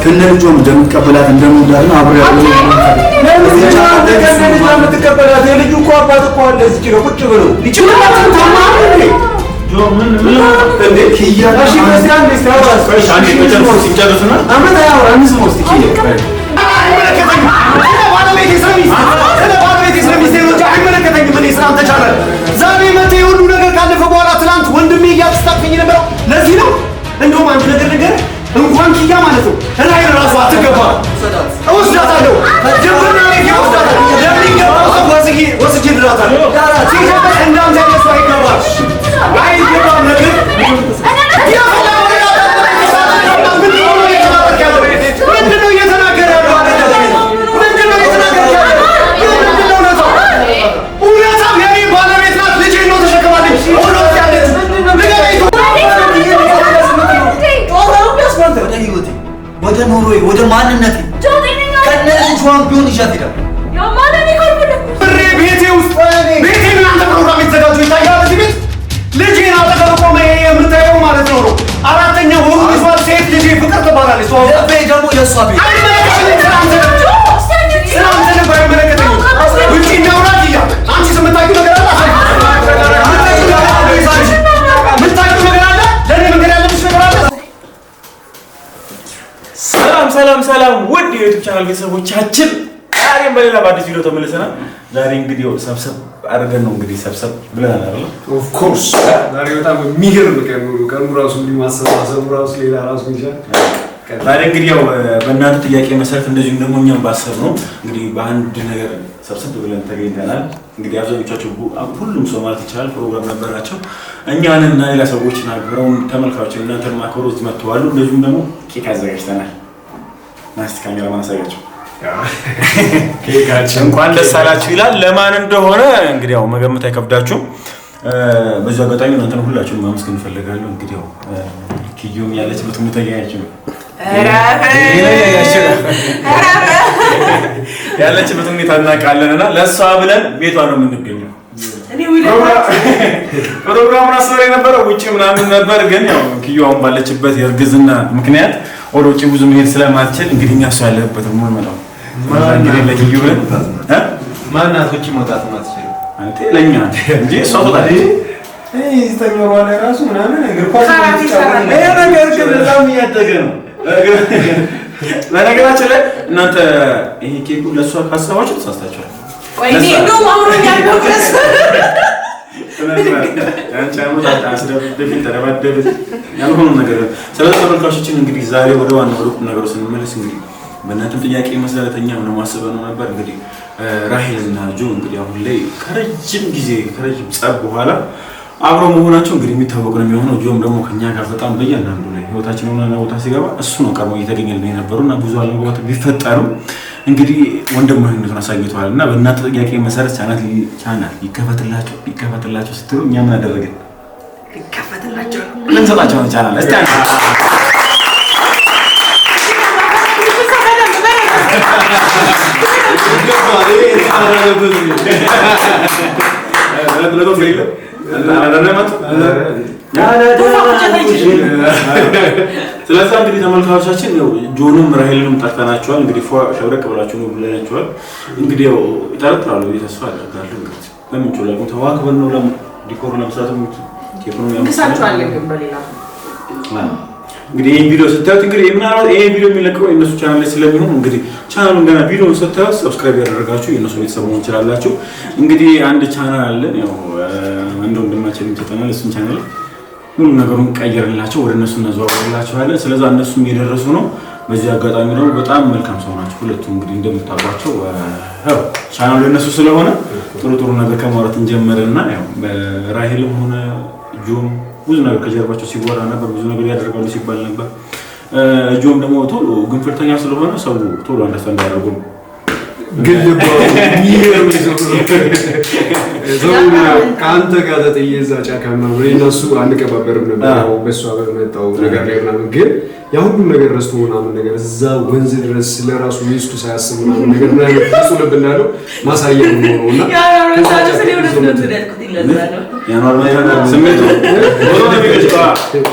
ከነልጆም እንደምትቀበላት እንደምንዳር ነው አብሬ ያለው እንደምትቀበላት የልጁ እኮ አባት እኮ አለ እዚህ ነው ቁጭ ብሎ ይችላል ተማሪ ጆ ምን እንደ ኪያ እሺ በስራን ደስታዋስ ፈሽ አንዴ ተጨርሶ ሲጨርስና አመት ያው አንስ ሞስት ኪያ ዛሬ መቼ ሁሉ ነገር ካለፈ በኋላ ትናንት ወንድሜ እያስታቀኝ ነበር ለዚህ ነው እንደውም አንድ ነገር እንኳን ኪያ ማለት ነው እላይ ራሱ አትገባ እወስዳታለሁ ጀምርና እወስዳታለሁ ለሚገባው ሰው ወስጄ ድራታለሁ ሲጀምር እንዳንተ ያለው አይገባም አይገባም ነገር ምንድነው እየተናገረ ያለው ምንድነው እየተናገረ ያለው እውነታው የኔ ባለቤት ናት ልጄ ነው ተሸከማለች ሁሉም ያለች ወደ ኑሮዬ ወደ ማንነቴ ከነዚህ ሻምፒዮን ይሻት ይላል ብሬ ቤቴ ውስጥ ቤቴ ምናንተ ፕሮግራም የተዘጋጁ ይታያል እዚህ ቤት ልጄን አጠገብ ቆመ የምታየው ማለት ነው አራተኛ ወሩ ይዟል ሴት ልጄ ፍቅር ትባላለች ደግሞ የእሷ ቤት ስራም ነበር የመለከተኝ ውጭ እናውራት እያለ አንቺ ስምታቂው ነገር አለ ምታቂው ነገር አለ ለእኔ መንገድ ያለብሽ ነገር አለ ሰላም ውድ የዩቲዩብ ቻናል ቤተሰቦቻችን ዛሬም በሌላ በአዲስ ቪዲዮ ተመልሰናል። ዛሬ እንግዲህ ሰብሰብ አድርገን ነው እንግዲህ ሰብሰብ ብለናል አይደል? ኦፍ ኮርስ ዛሬ በጣም የሚገርም ቀን ራሱ ማሰባሰቡ ራሱ ሌላ ራሱ ይችላል። ዛሬ እንግዲህ ያው በእናንተ ጥያቄ መሰረት እንደዚሁም ደግሞ እኛም ባሰብነው እንግዲህ በአንድ ነገር ሰብሰብ ብለን ተገኝተናል። እንግዲህ አብዛኞቻችሁ ሁሉም ሰው ማለት ይችላል ፕሮግራም ነበራቸው። እኛንና ሌላ ሰዎችን አክብረው ተመልካቾች እናንተን ማክበሩ እዚህ መጥተዋል። እንደዚሁም ደግሞ ኬክ አዘጋጅተናል። ናስቲ ካሜራ ማሳያችሁ ኬካችን እንኳን ደስ አላችሁ ይላል። ለማን እንደሆነ እንግዲህ ያው መገመት አይከብዳችሁም። በዚህ አጋጣሚ እናንተን ሁላችሁም ማመስገን እንፈልጋለሁ። እንግዲህ ያው ኪዩም ያለችበት ሙተኛያችሁ ያለችበት ሁኔታ እናውቃለንና ለእሷ ብለን ቤቷ ነው የምንገኘው። ፕሮግራሙን አስበን የነበረው ውጭ ምናምን ነበር፣ ግን ያው ኪዩ አሁን ባለችበት የእርግዝና ምክንያት ወደ ውጭ ብዙ መሄድ ስለማትችል እንግዲህ እኛ እሷ ያለበት ነው ማለት እንግዲህ ለኪዩ ብለን ማናት ውጭ መውጣት ማትችል አንተ ለኛ እንጂ እሷ ወጣለች ይስተኛው ዋና ራሱ ምናምን እግር ኳስ ነገር ግን በጣም እያደገ ነው። ለነገራችን ላይ እናንተ ይሄ ኬኩ ለእሷ ካሰባችሁ ተሳስታችኋል። ቆይ ነው አሁን ያለው ድረስ አንቺ አሁን አስደብድብኝ ተረባደብ ያልሆነ ነገር። ስለዚህ ተመልካቾችን እንግዲህ ዛሬ ወደ ዋናው ቁም ነገሩ ስንመለስ እንግዲህ በእናንተም ጥያቄ መሰረተኛ ሆነ ማሰበ ነው ነበር። እንግዲህ ራሄልና ጆ እንግዲህ አሁን ላይ ከረጅም ጸብ በኋላ አብረው መሆናቸው እንግዲህ የሚታወቅ ነው የሚሆነው። ጆም ደግሞ ከኛ ጋር በጣም በእያንዳንዱ ላይ ህይወታችን ሆነ ቦታ ሲገባ እሱ ነው ቀርሞ እየተገኘልን የነበሩና ብዙ አለመግባባት ቢፈጠርም እንግዲህ ወንድማዊነቱን አሳይቷል። እና በእናንተ ጥያቄ መሰረት ቻናል ይከፈትላቸው ስትሉ እኛ ምን አደረግን? ይከፈትላቸው ልንሰጣቸው ነው ቻናል። እስቲ ስለዚህ እንግዲህ ተመልካቾቻችን ነው ጆንም ራሄልንም ጠርተናቸዋል። እንግዲህ ሸብረቅ ብላችሁ ነው ብለናቸዋል። እንግዲህ ያው ይጠርጥራሉ ተስፋ አደርጋለሁ። እንግዲህ ለምን ጆላቁ ተዋክበን ነው ዲኮር ለመስራት ነው ቴክኖ ያመጣችኋል። ግን በሌላ እንግዲህ ይሄን ቪዲዮ ስታዩት እንግዲህ ምናልባት ይሄ ቪዲዮ የሚለቀቀው የነሱ ቻናል ላይ ስለሚሆን እንግዲህ ቻናሉን ገና ቪዲዮውን ስታዩት ሰብስክራይብ ያደረጋችሁ የነሱ ቤተሰብ መሆን ትችላላችሁ። እንግዲህ አንድ ቻናል አለን ያው አንድ ወንድማችን ይተጠናል። እሱን ቻናል ሁሉ ነገሩን ቀየርንላቸው ወደ እነሱ እናዘዋወርላችኋለን። ስለዚህ እነሱም እየደረሱ ነው። በዚህ አጋጣሚ ነው በጣም መልካም ሰው ናቸው ሁለቱም። እንግዲህ እንደምታውቋቸው ቻናሉ ለነሱ ስለሆነ ጥሩ ነገር ከማውራት እንጀምርና ያው በራሄልም ሆነ ጆም ብዙ ነገር ከጀርባቸው ሲወራ ነበር። ብዙ ነገር ያደርጋሉ ሲባል ነበር። ጆም ደግሞ ቶሎ ግንፍልተኛ ስለሆነ ሰው ቶሎ አንደርስታንድ ያደርጉ ግን የሚገርም ሰው ከአንተ ጋር ተጠየዛ ጫካ ምናምን እነሱ አንቀባበርም ነበር በእሷ በመጣው ነገር ላይ ምናምን ግን ያ ሁሉም ነገር ረስቶ ምናምን ነገር እዛ ወንዝ ድረስ ስለራሱ ሚስቱ ሳያስብ ምናምን ነገር ምናምን ተጽሎብናለው ማሳያ ነው ነውና ያራራሳቸው ስለሆነ ነው ተደልኩት ይላል ያኗር ማለት ስሜቱ ሆሮ ነው ቢገጭ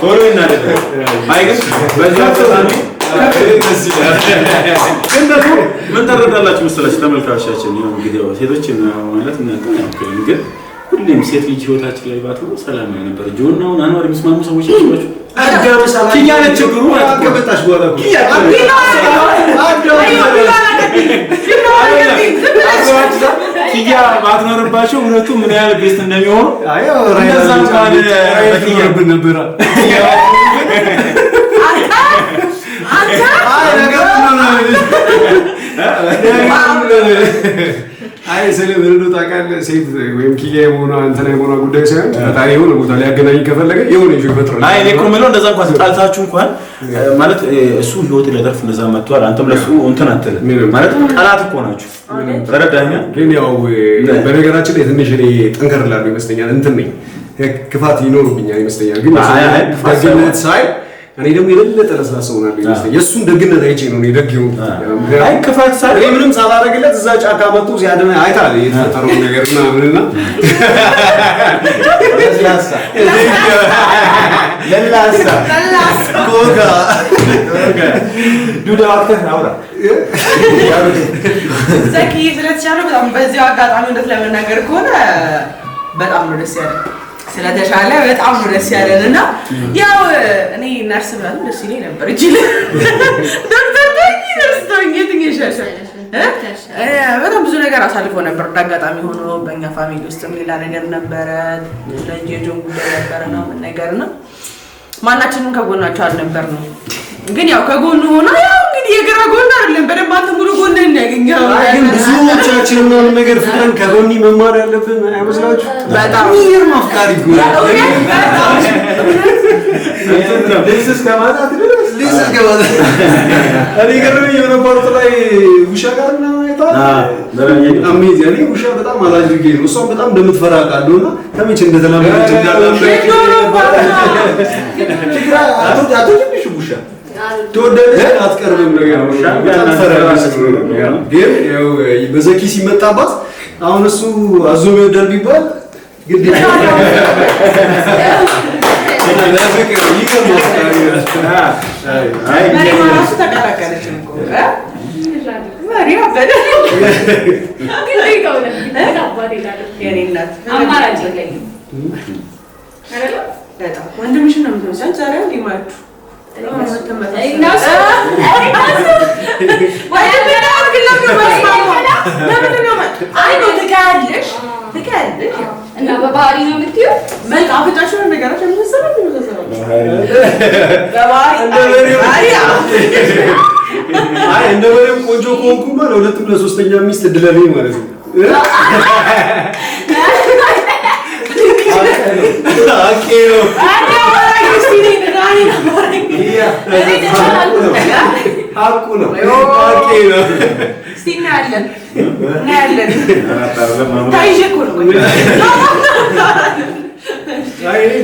ሆሮ ይናደድ አይገስ በዛ ተሳሚ ምን ተረዳላችሁ መሰላችሁ ተመልካቾቻችን? ነው እንግዲህ ሴቶች ማለት ግን ሁሌም ሴት ልጅ ህይወታችን ላይ ባትኖር ሰላም ነበር። ጆን ነው አንዋር የሚስማሙ ሰዎች ናቸው። አጋሩ ሰላም ኪያለ ችግሩ አቀበጣሽ በኋላ ኪያ ባትኖርባቸው ሁለቱ ምን ያህል ቤስት እንደሚሆኑ እንደዛም ባለ በትኖርብን ነበር። አይ ስለምንድነው ታውቃለህ? ሴት ወይም ኪያ የሆነ አንተና የሆነ ጉዳይ ሳይሆን ፈጣሪ የሆነ ቦታ ሊያገናኝ ከፈለገ የሆነ ይሹ ይፈጥራል። አይ እኔ እኮ የምለው እንደዛ እንኳን ተጣልታችሁ እንኳን ማለት እሱ ህይወት ሊያተርፍ እንደዛ መጥቷል። አንተም ለሱ እንትን አትልም ማለት ጠላት እኮ ናችሁ። ተረዳኸኝ? ግን ያው በነገራችን ላይ ትንሽ እኔ ጠንከር እላለሁ ይመስለኛል። እንትን ነኝ ክፋት ይኖርብኛል ይመስለኛል። ግን ደግነት ሳይ እኔ ደግሞ የበለጠ ለስላሳ ሆናለሁ ይመስለኛል። የእሱን ደግነት አይቼ ነው እኔ ደግ የሆንኩት። አይ ክፋት ሳይ እኔ ምንም ሳላደርግለት እዛ ጫካ መጥቶ ሲያደመ አይታል የተፈጠረውን ነገር ምናምንና ለላሳ ኮካ ዱዳ አክተህ አውራ ዘኪ ስለተቻለው በጣም በዚህ አጋጣሚ እንደት ለመናገር ከሆነ በጣም ነው ደስ ያለኝ። ስለተሻለ በጣም ነው ደስ ያለንና ያው እኔ ነርስ ብላኝ ደስ ይለኝ ነበር እጂ ዶክተር ነርስ ይሻሻ በጣም ብዙ ነገር አሳልፎ ነበር። እንዳጋጣሚ ሆኖ በእኛ ፋሚሊ ውስጥም ሌላ ነገር ነበረ። ለጄጆን ጉዳይ ነበር ነው ነገርና ማናችንም ከጎናቸው አልነበር ነው። ግን ያው ከጎኑ ሆነ ያው እንግዲህ የግራ ጎን አይደለም በደንብ አንተ ሙሉ ጎን እናገኛው። ግን ብዙዎቻችን ምናምን ነገር ፍቅርን ከጎኒ መማር ያለብን አይመስላችሁ? በጣም ይሄን ማፍቃሪ ይጎላል። ሌስስ ከማጣት እኔ ገረመኝ የሆነ ፓርት ላይ ውሻ ጋር ምናምን አይተሃል? አሜዚንግ። እኔ ውሻ በጣም አላጅጌ ነው። እሷም በጣም እንደምትፈራ ቃለሁ እና ከመቼ እንደተላመደች እንዳላምሽ ውሻ ተወደደች አትቀርብም ነገር ነው። በጣም ፈራሽ ነው። ግን ያው በዘኪ ሲመጣባት አሁን እሱ አዞ ይወዳል ቢባል ግድ ለፍቅር ይገርማል። አይ ማራሱ ተቀላቀለች እኮ ማሪያ በደ ግን ይቀው ነበር አባቴ ጋር የኔናት አማራጭ የለኝም አይደል? በጣም ወንድምሽን ነው የምትመስለው ዛሬ ሊማችሁ እና በባህሪ ነው የምትይው? አፍንጫሽን ነገራቸው እንደ በሬው ቆንጆ ከሆንኩማ ለሁለቱም ለሶስተኛ ሚስት እድለለኝ ማለት ነው።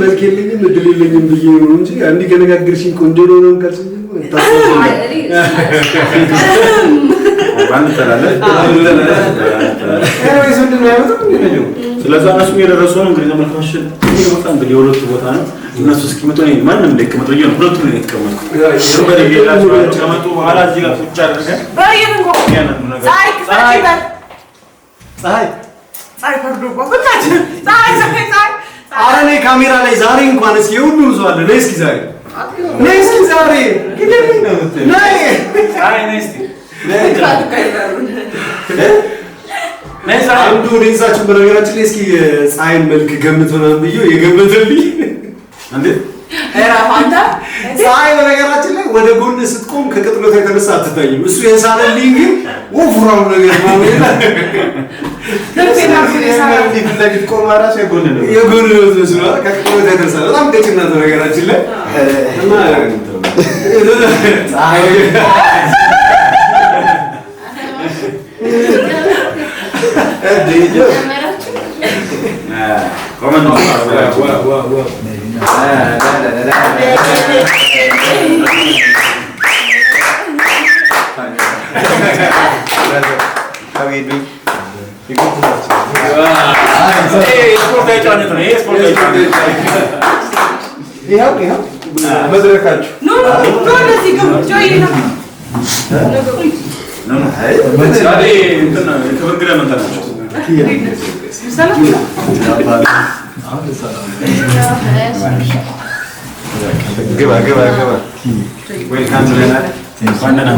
መልክ የለኝም እድል የለኝም ብዬ ነው እንጂ አንዴ ከነጋገርሽኝ ቆንጆ ነው ካልሽኝ ስለዛ እነሱ የደረሱ ነው እንግዲህ ተመልካቾች ቦታ እንግዲህ የሁለቱ ቦታ ነው። እነሱ እስኪመጡ ነው ማንም እንደከመጡ ነው ሁለቱ ነው የተቀመጡት። በሌላቸው ከመጡ በኋላ እዚህ ጋር ቁጭ አድርገን ኧረ እኔ ካሜራ ላይ ዛሬ እንኳን እስኪ የሁሉም ሰው አለ። ነይ እስኪ ዛሬ ነይ እስኪ ዛሬ አንዱ ወደዛችን በነገራችን ላይ እስኪ ፀሐይን መልክ ገምት ምናምን ብዬው የገመተልኝ እንዴ ፀሐይ በነገራችን ላይ ወደ ጎን ስትቆም ከቅጥነቷ የተነሳ አትታይም። እሱ የሳለልኝ ግን ወፍራም ነገር ነው። ለፊት ቆማ ራሱ የጎን ነው ከቅጥነቷ የተነሳ በጣም ቀጭን ናት በነገራችን ላይ እና ፀሐይ መድረካችሁ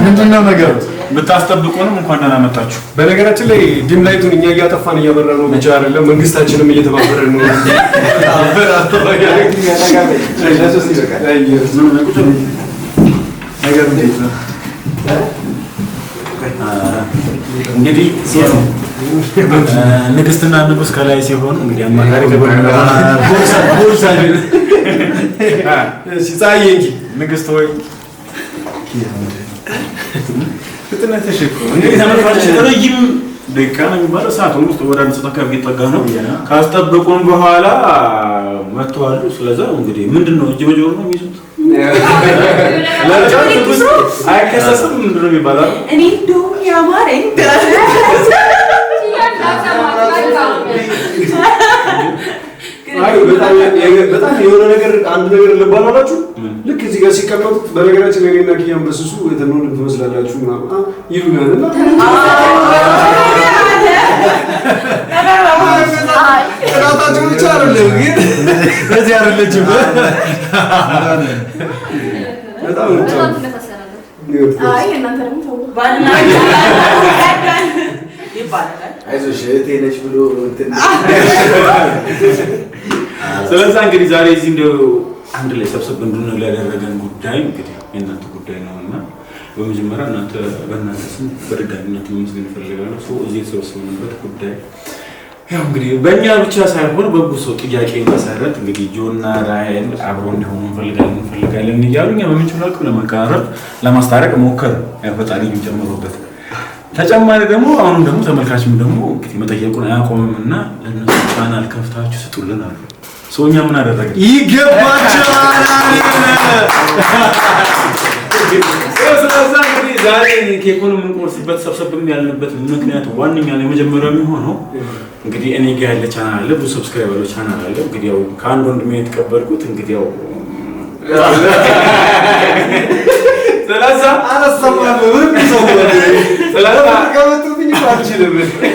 ምንድነው ነገሩ? ብታስጠብቁንም እንኳን ደህና መጣችሁ። በነገራችን ላይ ዲም ላይቱን እኛ እያጠፋን እያበራ ነው ብቻ አይደለም፣ መንግስታችንም እየተባበረ ነው። እንግዲህ ንግስትና ንጉስ ከላይ ሲሆን እንግዲህ አማካሪ ንግስት ወይ ፍጥነትሽ እኮ እንግዲህ ተመልካቾች ረጅም ደቂቃ ነው የሚባለው ሰዓቱን ውስጥ ወደ አንድ ሰዓት አካባቢ እየጠጋ ነው። ካስጠበቁን በኋላ መጥተዋል። ስለዚህ እንግዲህ ምንድነው እጅ በጆሮ ነው የሚይዙት? አይከሰስም ምንድን ነው የሚባለው? እኔ እንደውም ያማረኝ በጣም የሆነ ነገር አንድ ነገር ልባላላችሁ። ልክ እዚህ ጋር ሲቀመጡት በነገራችን ላይ እኔና ኪያን በስሱ የተኖርን ትመስላላችሁ ምናምን ይሉናል እና ቅጣታችሁ ብቻ አይደለም ግን እዚህ አይደለችም። በጣም አይዞሽ እህቴ ነች ብሎ ስለዚህ እንግዲህ ዛሬ እዚህ እንደው አንድ ላይ ሰብሰብ እንድንል ያደረገን ጉዳይ እንግዲህ የእናንተ ጉዳይ ነውና በመጀመሪያ እናንተ በእናንተ ስም በድጋሚ እናንተ መመስገን እፈልጋለሁ። ሰው እዚህ የተሰበሰብንበት ጉዳይ ያው እንግዲህ በእኛ ብቻ ሳይሆን በብዙ ሰው ጥያቄ መሰረት እንግዲህ ጆና ራሄል አብረው እንዲሆኑ እንፈልጋለን እያሉ እኛ በምንችለው አቅም ለመቀራረብ ለማስታረቅ ሞከር ፈጣሪ ጨምሮበት ተጨማሪ ደግሞ አሁንም ደግሞ ተመልካችም ደግሞ እንግዲህ መጠየቁን አያቆምምና ለነሱ ቻናል ከፍታችሁ ስጡልን አሉ። ሰውኛ ምን አደረገ? ይገባቸዋል። ስለዚህ እንግዲህ ዛሬ ኬኩን የምንቆርስበት ሰብሰብም ያልንበት ምክንያት ዋንኛ የመጀመሪያው የሚሆነው እንግዲህ እኔ ጋር ያለ ቻናል አለ፣ ብዙ ሰብስክራይበሮች ቻናል አለ። እንግዲህ ያው ከአንድ ወንድሜ የተቀበልኩት እንግዲህ ያው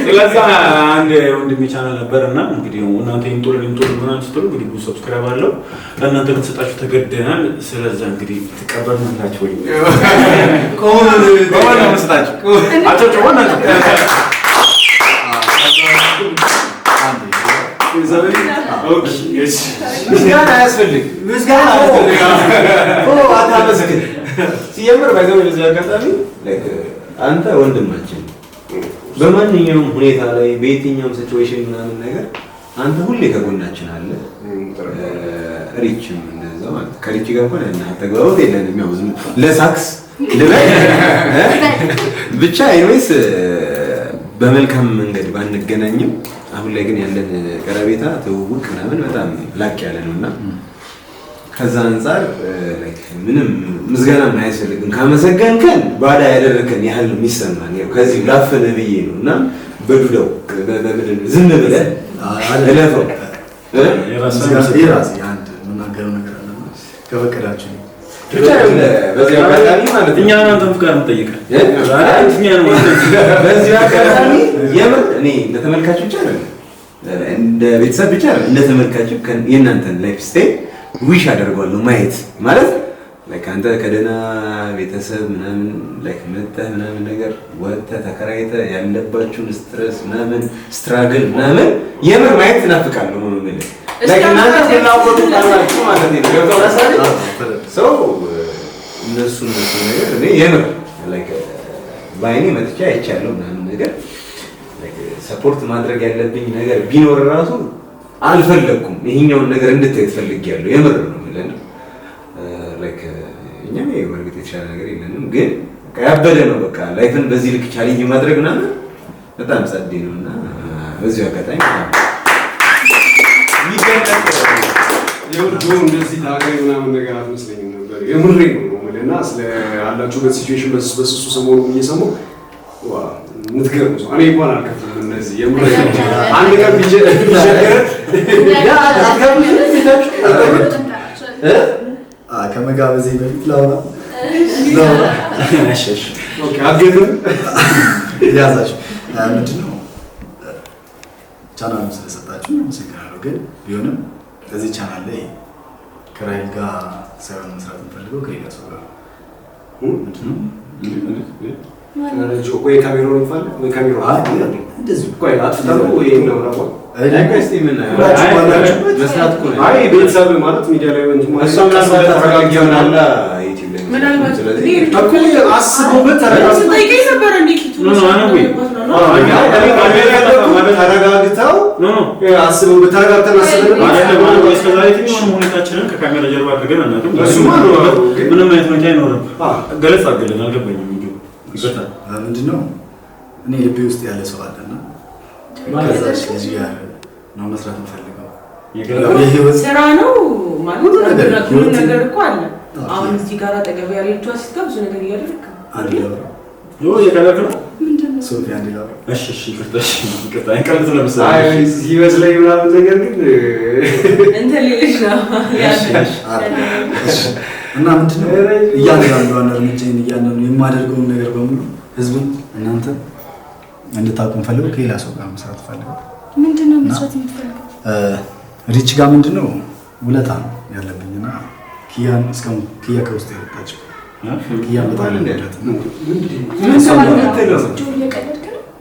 ስለዚህ አንድ ወንድሜ ቻናል ነበርና እንግዲህ እናንተ እንጦል ምናምን ስትሉ እንግዲህ ብዙ ሰብስክራይብ አለው ለእናንተ ልትሰጣችሁ ተገደናል። ስለዚህ እንግዲህ ትቀበሉናላችሁ ወይ? ቆመን ነው መስጣችሁ አጨብጭቡ እናንተ ምስጋና አያስፈልግም። ምስጋና አታመስግን። ሲጀምር ባይዘው ለዚህ አጋጣሚ አንተ ወንድማችን በማንኛውም ሁኔታ ላይ በየትኛውም ሲቹዌሽን ምናምን ነገር አንተ ሁሌ ከጎናችን አለ። ሪችም እንደዛው ማለት ከሪች ጋር እንኳን እና ተግባቦት የለንም። ያው ዝም ለሳክስ ልበል ብቻ ኤኒዌይስ በመልካም መንገድ ባንገናኝም አሁን ላይ ግን ያለን ቀረቤታ ተውውቅ ምናምን በጣም ላቅ ያለ ነውና ከዛ አንፃር ምንም ምስጋና አያስፈልግም። ካመሰገንከን ባዳ ያደረከን ያህል የሚሰማን ያው ከዚህ ላፈነ ብዬ ነውና በዱዳው በምድር ዝም ብለን አለፈው የራሴ አንድ የምናገረው ነገር አለ ከፈቀዳችሁ በዚህ አጋጣሚ ማለት እኛ እናንተም ፍቃድ እንጠይቃለን። በዚህ አጋጣሚ የምር እኔ ለተመልካቹ ብቻ አይደለም እንደ ቤተሰብ ብቻ አይደለም እንደ ተመልካቹ የእናንተን ላይፍ ስታይል ዊሽ አደርጋለሁ ማየት ማለት ላይክ አንተ ከደህና ቤተሰብ ምናምን ላይክ መጥተህ ምናምን ነገር ወጥተህ ተከራይተህ ያለባችሁን ስትረስ ምናምን ስትራግል ምናምን የምር ማየት ትናፍቃለሁ ነው ማለት ላይክ እናንተ ተናውቁት ታላችሁ ማለት ነው። ገብተው ለሳለ ሰው እነሱ ነገር እኔ የምር ላይክ ባይኔ መጥቻ አይቻለሁ ምናምን ነገር ላይክ ሰፖርት ማድረግ ያለብኝ ነገር ቢኖር ራሱ አልፈለኩም። ይሄኛውን ነገር እንድትይ ፈልጊያለሁ። የምር ነው ማለት ነው። ላይክ እኛ ወርግጥ የተሻለ ነገር የለንም፣ ግን ያበደ ነው በቃ ላይፍን በዚህ ልክ ቻሌንጅ ማድረግ ምናምን በጣም ጸዴ ነውና በዚህ አጋጣሚ ይወዱ እንደዚህ ታጋይ ምናምን ነገር አትመስለኝም ነበር። የምሬ ነው ማለትና ስለ አላችሁበት ሲቹዌሽን በስሱ ሰሞኑ እየሰማሁ ዋ ምትገርሙ እኔ እንኳን አልከፍልም። እነዚህ የምሬ አንድ ቀን ቢጀገር ያ አትከፍልም ቢታችሁ ከመጋበዜ በፊት ላውራ ኦኬ አገድም ያዛችሁ ምንድነው ቻናሉን ስለሰጣችሁ አመሰግናለሁ። ግን ቢሆንም እዚህ ቻናል ላይ ከራይል ጋር ሳይሆን መስራት እንፈልገው ከሌላ ሰው ጋር ምንድነው ማለት ወይ ካሜራው ይፋል ወይ ካሜራው እንደዚህ ቆይ አጥፍተው ወይ ነው ነው መስራት እኮ ነው። አይ ቤተሰብ ማለት ሚዲያ ላይ ወንጅ ማለት እሷም ምናልባት ተረጋግተውናል ዩቲዩብ ላይ ምናልባት ስለዚህ እኮ አስበውበት ተረጋግተው አስበውበት ተረጋግተን አስበን ሁኔታችንን ከካሜራ ጀርባ አድርገን አናውቅም። ምንም አይነት ሁኔታ አይኖርም። ገለጽ አድርገን አልገባኝም። ምንድነው እኔ ልቤ ውስጥ ያለ ሰው አለና ከዛች ልጅ ጋር ነው መስራት የምፈልገው። የህይወት ስራ ነው ማለት ሁሉ ነገር እኮ አለ። አሁን እዚህ ጋር አጠገብ ያለችው አስታ ብዙ ነገር እያደረክ አንድ ነው የቀለቀለ ምንድነው ሶፊ አንድ ላው እሺ ይቅርታ እንቀልድ ለምሳሌ አይ ሲበስለኝ ምናምን ነገር ግን እንተ ሌለሽ ነው እና ምንድነው እያንዳንዷን እርምጃዬን እያንዳንዱ የማደርገውን ነገር በሙሉ ህዝቡን እናንተ እንድታውቁ ፈልገው ከሌላ ሰው ጋር መስራት ፈልገው። ምንድነው መስራት የምትፈልገው? ሪች ጋር ምንድነው ውለታ ነው ያለብኝና ኪያን እስካሁን ኪያ ከውስጥ ያወጣችው ኪያ በጣም እንደለት ነው።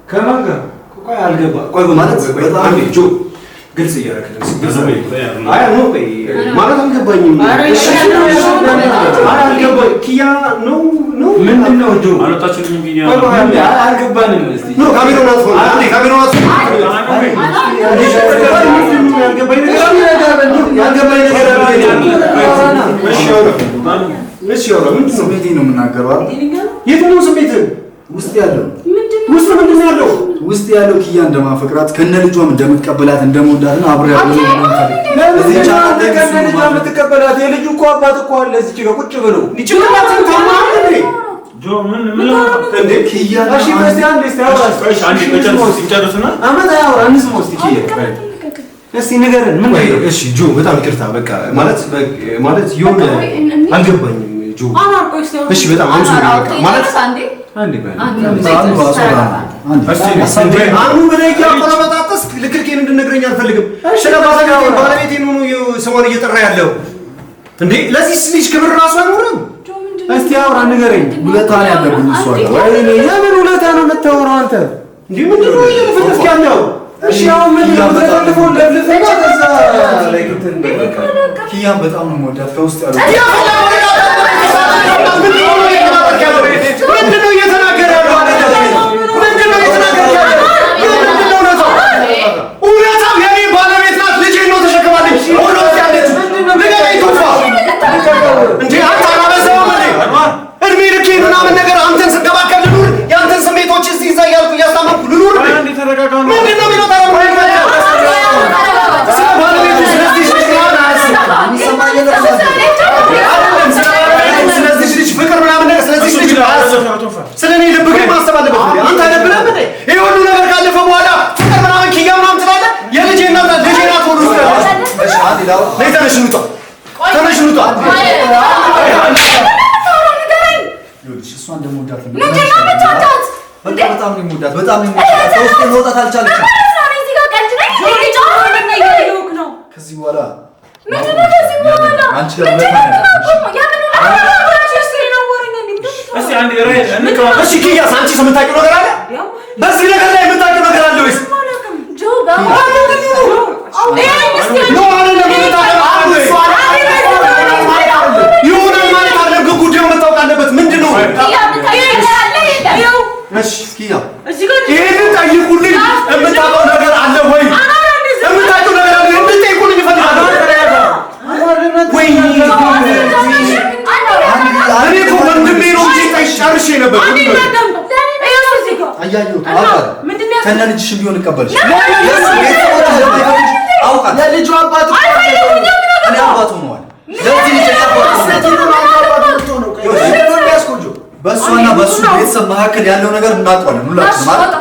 ከማን ጋር ቆይ አልገባ ቆይ ማለት በጣም ጆ ግልጽ እያደረግን አይ ነው ቆይ ማለት አልገባኝም። እሺ አልገባኝ ኪያ ነው ምንድነው ጆ አልወጣችልኝ ኪያ አልገባንም። እስቲ ነው ካሜራውን አጥፎ ካሜራውን አጥፎ ያልገባኝ ነገር እሺ ምንድነው ስሜቴ ነው የምናገረው አይደል? የትኛው ስሜት ውስጥ ያለው ውስጥ ምንድን ነው ያለው? ውስጥ ያለው ኪያ እንደማፈቅራት ከነ ልጇም እንደምትቀበላት እንደምወዳት ነው አብሬ ያለው እዚህ ቻናል ላይ ከነ ልጇ የምትቀበላት የልጁ እኮ አባት እኮ አለ እዚህ ጋር ቁጭ ብሎ ጭንቅላትን ታማም እንዴ ጆ ምን እንዴ ኪያ እሺ በስቲያን ደስታውራስ እሺ አንዴ ሲጨርስና አመት ያው አንስሞ እስቲ ኪያ እስቲ ንገረን ምን ነው? እሺ ጆ በጣም ይቅርታ በቃ ማለት የሆነ አልገባኝም ጆ እሺ በጣም አምሶ ማለት አንዴ ባይ አኑ በደቂቃ ቆረጣጣስ ልክልኬን እንድነግረኝ አልፈልግም። ስለ ባለቤቴ ነው ሰሞን እየጠራ ያለው እንዴ ለዚህ ልጅ ክብር ራሱ አይኖርም። እስቲ አውራ ንገረኝ። ውለታ ነው ያለብኝ እሷ ጋር ወይኔ የምን ውለታ ነው የምታወራው አንተ? እንዴ ምንድን ነው እየፈለግክ ያለው? እሺ አሁን ምን ተፈልፈው ለብለፈ ከዛ ላይ እንትን በቃ ኪያን በጣም ነው የምወዳት ከውስጥ ያለው ምንድነው እየተናገረ ያለው? ምንድነው እየተናገረ ያለው? ምንድነው ነው? እውነታው የኔ ባለቤት ናት። ልጄን ነው ተሸክማለች። ወሎት ያለች ንገረኝ ቶፋ እንዴ አንተ አላበዛውም እንዴ? እድሜ ልኬን ምናምን ነገር አንተን ስንከባከብ ልኑር? የአንተን ስሜቶች እስቲ እዛ እያልኩ እያስታመምኩ ልኑር? ምንድነው የሚለው ታዲያ? ስለ ባለቤቱ ስለዚህ ልጅ ፍቅር ምናምን ነገር ስለዚህ ልጅ ስለኔ ልብ ግን ማሰብ አለበት። አንተ አይደብርህም እንዴ? ይሄ ሁሉ ነገር ካለፈ በኋላ ፍቅር ምናምን ኪያ ምናምን ትላለህ? የልጄ እናት ልጄ ናት ሁሉ ትላለህ። እሺ አንዴ ላው ተነሽ እንውጣ፣ ተነሽ እንውጣ። ይኸውልሽ እሷን እንደምወዳት ምንድነው የምትወዳት? በጣም ነው የምወዳት በጣም ነው የምወዳት ከውስጥ መውጣት አልቻለችም። ከዚህ በኋላ ምንድነው ከዚህ በኋላ አንቺ ጋር ውለታ ነው እስቲ አንዴ ራይ እሺ ኪያስ አንቺ የምታውቂው ነገር አለ? በዚህ ነገር ላይ የምታውቂው ነገር አለ ወይስ? ይሆናል ማለት አይደለም። ግን ጉዳዩ መታወቅ አለበት። ምንድን ነው? እሺ ኪያ ይሄንን ጠይቁልኝ። የምታውቀው ነገር አለ ወይ? የምታውቀው ነገር አለ እንድትጠይቁልኝ እፈልጋለሁ። ወይኔ እኔ እኮ ወንድሜ ነው እንጂ ጨርሼ ነበር። አያየሁት አውቃለሁ። ከነ ልጅሽም ቢሆን እቀበልሽ አውቃለሁ። የልጁ አባት እኔ አባት ሆነዋል። ለዚህ ልጅ በእሷና በእሱ ቤተሰብ መካከል ያለው ነገር እናውቀዋለን ሁላችንም ማለት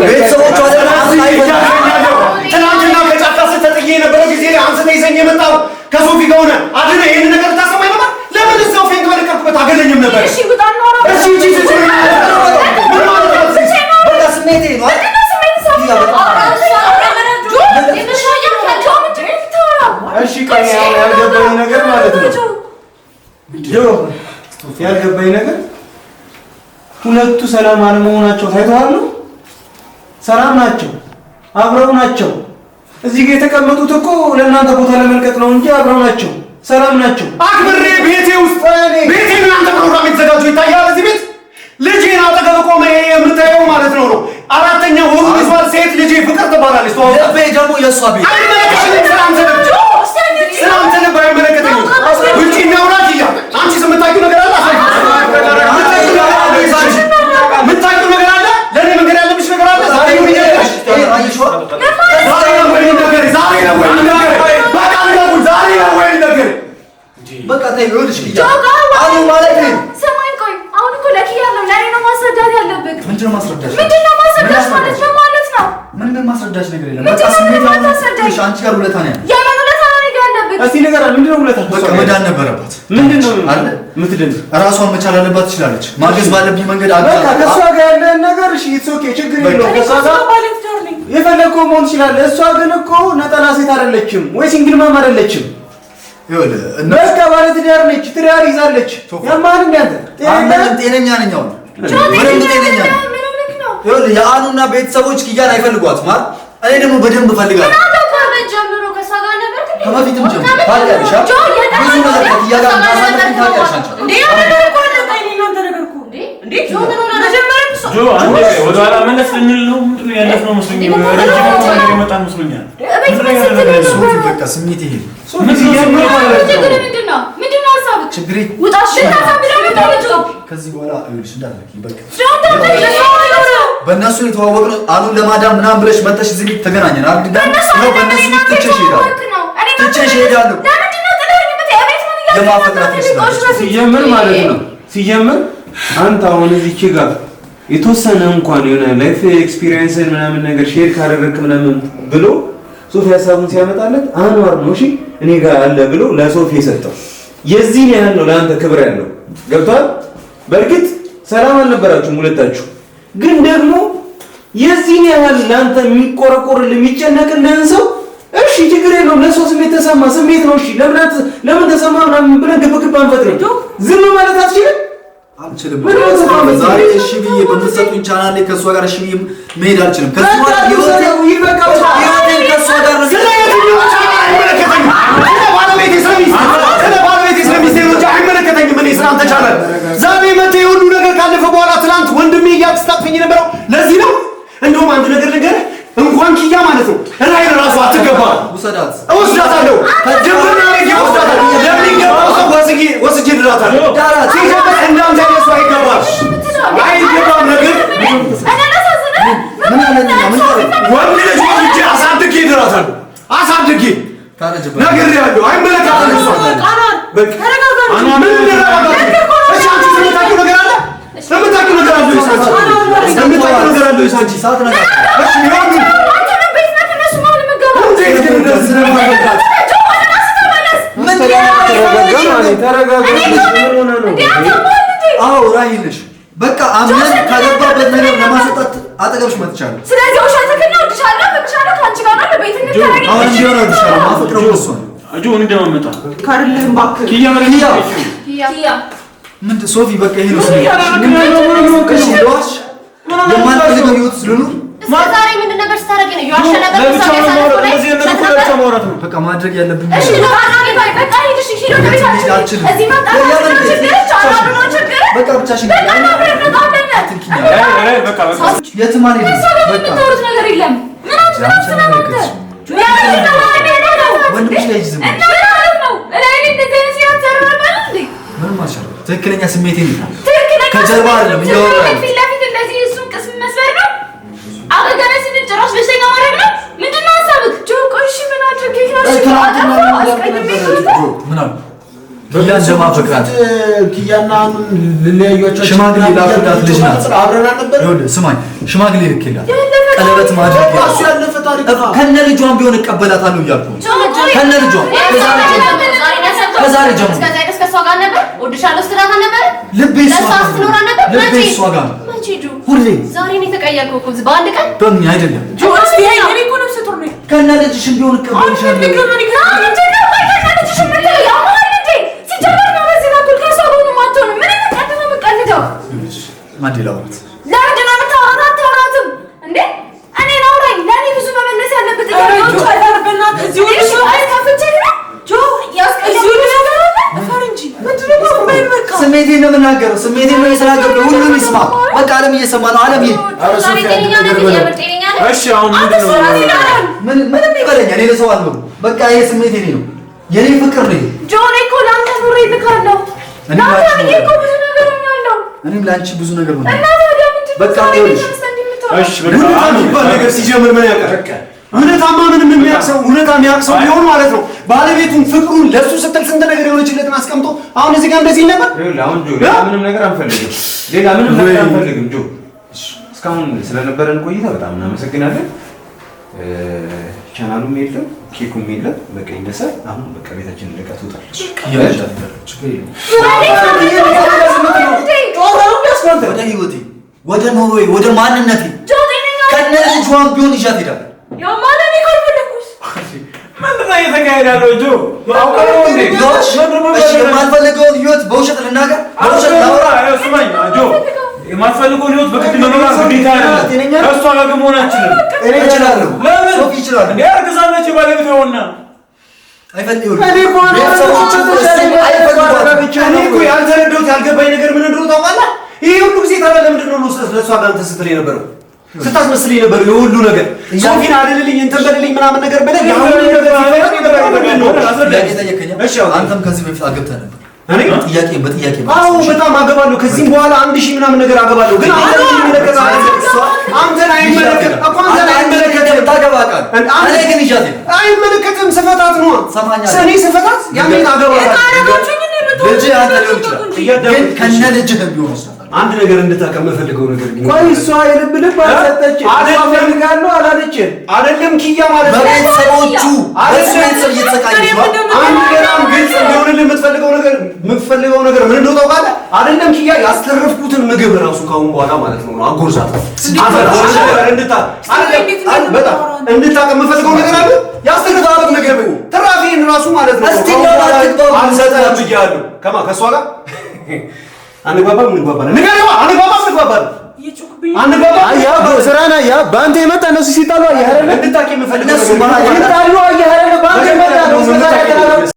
ቤተሰቦቿ ትናንትና ከጫካ ስትጠይቅ የነበረው ጊዜ አንተ ይዘኝ የመጣው ከሶፊ ጋር ሆነ አይደል? ይሄን ነገር ታሰማኝ ነበር። ለምን እዛው ፌንት በለቀቅበት አገለኝም ነበር። እሺ ውጣ ነው እሺ በቃ ስሜቴ ነው እሺ ቆይ ያልገባኝ ነገር ማለት ነው ያልገባኝ ነገር ሁለቱ ሰላም አለመሆናቸው ታይተዋል ነው? ሰላም ናቸው፣ አብረው ናቸው። እዚህ ጋር የተቀመጡት እኮ ለእናንተ ቦታ ለመልቀቅ ነው እንጂ አብረው ናቸው፣ ሰላም ናቸው። አክብሬ ቤቴ ውስጥ ቤቴ እናንተ ፕሮግራም የተዘጋጀው ይታያል። እዚህ ቤት ልጄን አጠገብ ቆመ የምታየው ማለት ነው። አራተኛ ወሩ ይዟል። ሴት ልጄ ፍቅር ትባላለች። ለቤ ደግሞ የእሷ ቤት አይመለከትሽም። ሰላም ተነባ አይመለከተኝም። ውጪ እናውራት እያለ አንቺ የምታውቂው ነገር አለ። የምታውቂው ነገር አለ። ለእኔ መንገድ ያለብሽ ነገር አለ። ዛሬ ነው ይያለሽ። ዛሬ ነው ወይ ነገር ዛሬ ነው ወይ ነገር በቃ ነው ዛሬ ነው ወይ ነገር በቃ ተይ ይኸውልሽ አሁን ማለት ነው ሰማይ ቆይ አሁን እኮ ለኪያ ነው ለኔ ነው ማስረዳት ያለብህ ምንድነው ማስረዳሽ ማለት ነው ማለት ነው ምንም ማስረዳሽ ነገር የለም በቃ ስሜት ነው አንቺ ጋር ሁለታ ነው ያለው ለታ ነው ያለብህ እስቲ ነገር አለ ምንድነው ሁለታ በቃ መዳን ነበረባት ምንድነው አለ ምትድን ራሷን መቻል አለባት ትችላለች ማገዝ ባለብኝ መንገድ በቃ ከሷ ጋር ያለን ነገር እሺ ኢትስ ኦኬ ችግር የለውም ከሷ ጋር የፈለከው መሆን ይችላል እሷ ግን እኮ ነጠላ ሴት አይደለችም ወይ ሲንግል ማም አይደለችም ይኸውልህ በቃ ባለ ትዳር ነች ትዳር ይዛለች ያማን እንዴት ጤነኛ ነኝ አሁን በደንብ ጤነኛ ነኝ ይኸውልህ የአኑና ቤተሰቦች ኪያን አይፈልጓት ማለት እኔ ደግሞ በደንብ እፈልጋለሁ ከበፊትም ጀምሮ ታውቂያለሽ ብዙ ነገር ከኪያ ጋር ማሳለፍ ታውቂያለሽ ጆ አንዴ ወደ ኋላ መለስ ልንል ነው ምንድነው ያለፈው መስሎኝ ረጅም ነገር የመጣ መስሎኛል ሶፊ በቃ ስሜት ይሄ ምንድነው ሀሳብህ ችግሬ ከዚህ በኋላ ይኸውልሽ እንዳትለኪ በቃ በእነሱ የተዋወቅነው አኑን ለማዳም ምናምን ብለሽ መተሽ እዚህ ቤት ተገናኘን አይደል ነው በእነሱ ትቼሽ እሄዳለሁ የማፈቅራት ሲጀምር ማለት ነው ሲጀምር አንተ አሁን እዚች ጋር የተወሰነ እንኳን የሆነ ላይፍ ኤክስፒሪየንስን ምናምን ነገር ሼር ካደረግክ ምናምን ብሎ ሶፊ ሀሳቡን ሲያመጣለት አንዋር ነው እሺ እኔ ጋር አለ ብሎ ለሶፊ የሰጠው የዚህን ያህል ነው ለአንተ ክብር ያለው ገብቷል በእርግጥ ሰላም አልነበራችሁም ሁለታችሁ ግን ደግሞ የዚህን ያህል ለአንተ የሚቆረቆርልህ የሚጨነቅልህን ሰው እሺ ችግር የለውም ለሰው ስሜት ተሰማ ስሜት ነው እሺ ለምን ተሰማ ምናምን ብለን ግብግብ አንፈጥርም ዝም ማለት አትችልም አልችልም ዛሬ እሺ ብዬ በምትሰጡኝ ቻናል ላይ ከሷ ጋር እሺ ብዬ መሄድ አልችልም ከሷ ጋር ይበቃው ይወጣኝ ከሷ ጋር ነው ዛሬ መጥቶ የሁሉ ነገር ካለፈ በኋላ ትናንት ወንድሜ እያስታጥፈኝ ነበረው ለዚህ ነው እንደውም አንድ ነገር ልንገርህ እንኳን ኪያ ማለት ነው ራይል ራሱ አትገባ እወስዳታለሁ ከጀምር ያረግ እወስዳታለሁ ለሚገባው ሰው ወስጄ ድራታለሁ ሲጀምር እንዳንተ ያለሱ አይገባም ነገር ወንድ ልጅ ወልጄ አሳድጌ ድራታለሁ አሳድጌ ነገር ያለው አይመለከትም እሷ በቃ ምን ራይልሽ በቃ አምነን ካገባበት ነገር ለማሰጣት አጠገብሽ መጥቻለሁ ስለዚህ ውሸትህን ነው ድሻለሁ በድሻለሁ ካንቺ ጋር ነው በቤት እንከራይ አሁን ቢሆን አድርሻለሁ ማፈቅረው እሱ ነው አጆ እንደማመጣ ካርልህም ባክህ ኪያ ማለት ነው ኪያ ምንድን ሶፊ በቃ ይሄ ነው የማንፈልገው ህይወት ስለኖር ዛሬ ምንድን ነበር ስታደርጊ ነው ያሸ ነበር በቃ ማድረግ ያለብኝ እሺ በቃ ሄድሽ ሂዶ ቤታችን እዚህ መጣ በቃ ብቻሽን በቃ የትም አልሄድም በቃ ነገር የለም ምን ወንድምሽ ላይ ዝም ምንም አልቻለም ትክክለኛ ስሜቴ ነው ከጀርባ አይደለም እያወራ ፊት ለፊት እንደዚህ እሱን ቅስም መስበር ነው አገገነ ስንጨራሽ በሽተኛ ማድረግ ነው ምንድነው ሀሳብህ ጆቆሽ ምን አድርጌ ምን አሉ ኪያ እንደማፈቅራት ኪያና ልለያዩአቸው ሽማግሌ ላፈቅራት ልጅ ናት አብረን ነበር ይኸውልህ ስማኝ ሽማግሌ ልክላት ቀለበት ማድረግ እሱ ያለፈ ታሪክ ነው ከነ ልጇን ቢሆን እቀበላታለሁ እያልኩ ከነ ልጇን ከዛሬ ጀምሮ ጋር ነበር? ወድሻለሁ ስትላት ነበር? ልቤ እሷ ጋር ነው። መቼ ጆ? ሁሌ ዛሬ ነው የተቀየርከው እኮ በአንድ ቀን? በምን አይደለም ጆ እስቲ እኔ እኮ ነፍሰ ጡር ነኝ። ከእነ ልጅሽም ቢሆን እቀበልሻለሁ። ማዲላ ወራት ለምንድን ነው የምታወራት? አታወራትም እንዴ? እኔ ነው ላይ ለኔ ብዙ መመለስ ያለበት ጥያቄዎች አዳርበና እዚሁ ልጅ አይካፍቼ ነው ጆ ያስቀየው ፈረንጂ ምንድነው በቃ ስሜቴን ነው የምናገረው። ስሜቴን ነው የተናገረው። ሁሉም ይስማ። በቃ ዓለም እየሰማ ነው። ዓለም ይሄ እሺ አሁን ምንድነው ምንም ይበለኛል። እኔ ለሰው አልሆንም። በቃ ይሄ ስሜቴ ነው። የኔ ፍቅር ነው ጆ። እኔ እኮ ላንተ ኑሬ ልካለሁ። እኔም ለአንቺ ብዙ ነገር ነው። በቃ ይኸውልሽ እሺ እውነታ የሚባል ነገር ሲጀምር ምን ያውቃል? እውነታማ ምንም የሚያቅሰው እውነታ የሚያቅሰው ቢሆን ማለት ነው ባለቤቱን ፍቅሩን ለሱ ስትል ስንት ነገር የሆነችለትን አስቀምጦ አሁን እዚህ ጋር እንደዚህ ነበር። ይኸውልህ አሁን ጆ ሌላ ምንም ነገር አንፈልግም። ሌላ ምንም ነገር አንፈልግም ጆ። እስካሁን ስለነበረን ቆይታ በጣም እናመሰግናለን። ቻናሉም የለም ኬኩም የለም። በቃ ይነሳል። አሁን በቃ ቤታችንን ለቀህ ትወጣለች። ወደ ህይወቴ፣ ወደ ኑሮዬ፣ ወደ ማንነቴ ከነ ልጇን ቢሆን ይዣት ሄዳለሁ። ምንድን ነው እየተካሄደ ያለው ጆ? የማልፈልገውን ህይወት በውሸት ልናገር፣ በውሸት ላውራ። ስማኝ ጆ፣ የማትፈልገውን ህይወት በግድ መኖር ግዴታ አይደለም። ከእሷ ጋር ግን መሆን አትችልም። እኔ እችላለሁ። ለምን? ሶፊ ይችላል። እንዴ አርግዛለች ባለቤት ነውና አይፈልግም። እኔ እኮ ያልተረዳሁት ያልገባኝ ነገር ምን እንደሆነ ታውቃለህ? ይሄ ሁሉ ጊዜ ታዲያ ለምንድን ነው ለእሷ ጋር እንትን ስትል የነበረው? ስታስመስል የነበረው የሁሉ ነገር ሶፊን አልልልኝ እንትን በልልኝ ምናምን ነገር በለ አንተም ከዚህ በፊት አገብተህ ነበር። እኔ ጥያቄ በጥያቄ አዎ በጣም አገባለሁ። ከዚህም በኋላ 1000 ምናምን ነገር አገባለሁ። ግን አንተን አይመለከትም። አንተን አይመለከትም። ታገባቃል። እኔ ግን ይዣት አይመለከትም። ስፈታት ነው እኔ ስፈታት ያንን አገባለሁ። ልጅ አንተ ሊሆን ይችላል ግን ከነ ልጅህ ቢሆን ወስዳታለሁ። አንድ ነገር እንድታውቅ የምፈልገው ነገር ግን ቆይ እሷ የልብ ልብ አልሰጠችም። አፈልጋለሁ አላለችም። አይደለም ኪያ ማለት ነው። በቤተሰቦቹ በቤተሰብ እየተሰቃየች ነው። አንድ ገናም ግልጽ እንዲሆንልህ የምትፈልገው ነገር ምን እንደሆነ ታውቃለህ? አይደለም ኪያ ያስተረፍኩትን ምግብ ራሱ ካሁን በኋላ ማለት ነው አጎርሳት እንድታውቅ የምፈልገው ነገር አለ። ያስተረፍኩት ምግብ ትራፊን ራሱ ማለት ነው አልሰጠህም ብያለሁ። ከእሷ ጋር አንግባባም እንግባባለን። ንገረው አንግባባም እንግባባለን። አንግባባም ያ ስራና ያ ባንተ የመጣ እነሱ ሲጣሉ አየህ አይደል? እንድታውቂ የምፈልገው ነገር